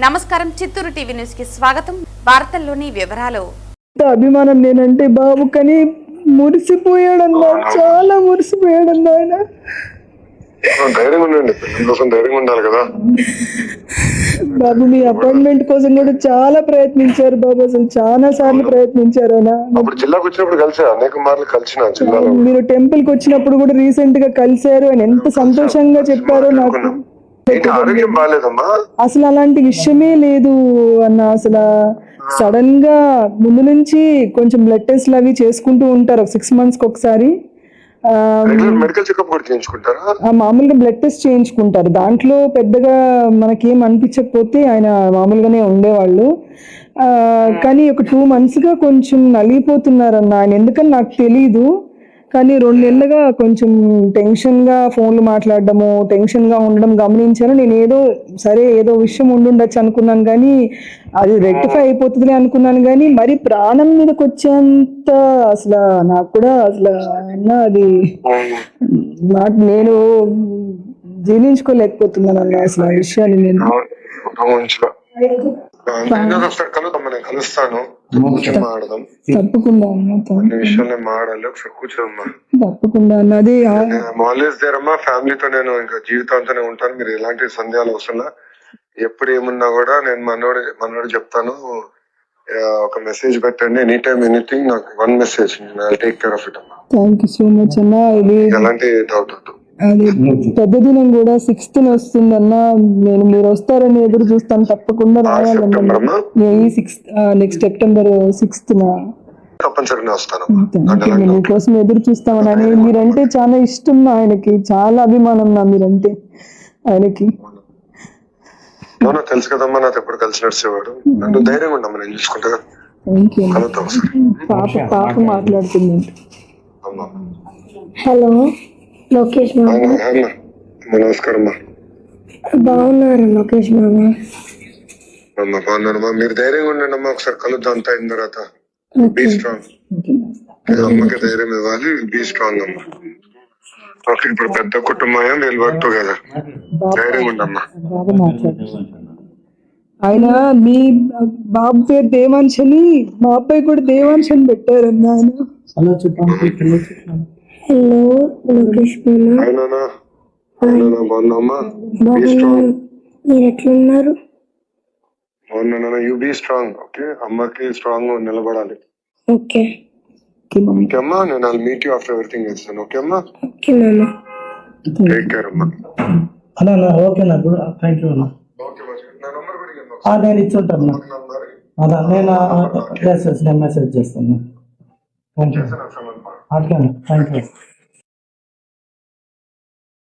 నమస్కారం, Chittoor TV news కి స్వాగతం. వార్తల్లోని వివరాలు. అభిమానం నేనంటే బాబు కానీ మురిసిపోయాడన్నా, చాలా మురిసిపోయాడన్నా ఆయన. ధైర్యంగా ఉండండి, పిల్లల కోసం ధైర్యంగా ఉండాలి కదా బాబు. మీ అపాయింట్మెంట్ కోసం కూడా చాలా ప్రయత్నించారు బాబు, అసలు చాలా సార్లు ప్రయత్నించారు ఆయన. అప్పుడు జిల్లాకు వచ్చినప్పుడు కలిసా, అనేక మార్లు కలిసిన జిల్లాలో. మీరు టెంపుల్ కి వచ్చినప్పుడు కూడా రీసెంట్ గా కలిశారు. ఆయన ఎంత సంతోషంగా చెప్పారో నాకు. ఆరోగ్యం బాగాలేదమ్మా, అసలు అలాంటి విషయమే లేదు అన్న. అసలు సడన్ గా ముందు నుంచి కొంచెం బ్లడ్ టెస్ట్ అవి చేసుకుంటూ ఉంటారు 6 months కి ఒకసారి. మెడికల్ చెకప్ కూడా చేయించుకుంటారా? మామూలుగా బ్లడ్ టెస్ట్ చేయించుకుంటారు. దాంట్లో పెద్దగా మనకేం అనిపించకపోతే ఆయన మామూలుగానే ఉండేవాళ్ళు. కానీ ఒక 2 months గా కొంచెం నలిగిపోతున్నారన్న ఆయన. ఎందుకని నాకు తెలీదు, కానీ 2 నెలలుగా కొంచెం టెన్షన్గా ఫోన్లు మాట్లాడడము, టెన్షన్గా ఉండడం గమనించాను. నేను ఏదో విషయం ఉండుండొచ్చు అనుకున్నాను, కానీ అది రెక్టిఫై అయిపోతుందిలే అనుకున్నాను. కానీ మరి ప్రాణం మీదకి వచ్చేంత అసలు నాకు కూడా అసలు అది నేను జీర్ణించుకోలేకపోతున్నాను అన్న అసలు ఆ విషయాన్ని. నేను కలుస్తాను, మాడదాం తప్పకుండా మాడాలి, ఒకసారి కూర్చోమ్మా. తప్పకుండా అన్నది ఆల్వేస్ దేర్ అమ్మా. ఫ్యామిలీతో నేను ఇంకా జీవితాంతోనే ఉంటాను. మీరు ఎలాంటి సందేహాలు అవసరం, ఎప్పుడు ఏమున్నా కూడా నేను మనోడు చెప్తాను. ఒక మెసేజ్ పెట్టండి, ఎనీ టైమ్ ఎనీథింగ్, నాకు 1 message, I take care of it అమ్మా. థ్యాంక్ యూ సో మచ్ అన్న. ఇది ఎలాంటి డౌట్ వద్దు. అది పెద్ద దినం కూడా 6th వస్తుందన్న. నేను మీరు వస్తారని ఎదురు చూస్తాను. తప్పకుండా రావాలన్నా. నెక్స్ట్ సెప్టెంబర్ 6th తప్పనిసరిగా వస్తాను. మీకోసం ఎదురు చూస్తామని. మీరంటే చాలా ఇష్టం ఆయనకి, చాలా అభిమానం నా మీరంటే ఆయనకి. తెలుసు కదమ్మా, నాతో ఎప్పుడు కలిసి నడిచేవాడు. నన్ను ధైర్యంగా ఉండమ్మా, నేను చూసుకుంటా. పాప మాట్లాడుతుంది. హలో లోకేష్ మామ. నమస్కారం అమ్మా. బాగున్నారు లోకేష్ మామ? బాగున్నానమ్మా, మీరు ధైర్యంగా ఉండండి అమ్మా. ఒకసారి కలుద్దాం అంతా అయిన తర్వాత. Be strong. అమ్మకి ధైర్యం ఇవ్వాలి, బీ స్ట్రాంగ్ అమ్మా. ఓకే, ఇప్పుడు పెద్ద కుటుంబం, వీళ్ళు వర్క్ టుగెదర్. ధైర్యంగా ఉండమ్మా. ఆయన మీ బాబు పేరు దేవాంశ్ అని, మా అబ్బాయి కూడా దేవాంశ్ అని పెట్టారన్న ఆయన. హలో లోకేష్ బాగున్నామ్మా. మీరు ఎట్లున్నారు? బాగున్నా. You be strong. ఓకే, అమ్మకి స్ట్రాంగ్ నిలబడాలి. ఓకే ఓకే అమ్మా, నేను I'll meet you after everything చేస్తాను. ఓకే అమ్మా. ఓకే మామ. టేక్ కేర్ అమ్మా. అన్నా ఓకే నా, థ్యాంక్ యూ అన్నా. నేను ఇచ్చుంటాను అదా. నేను మెసేజ్ చేస్తాను. Thank you. Thank you.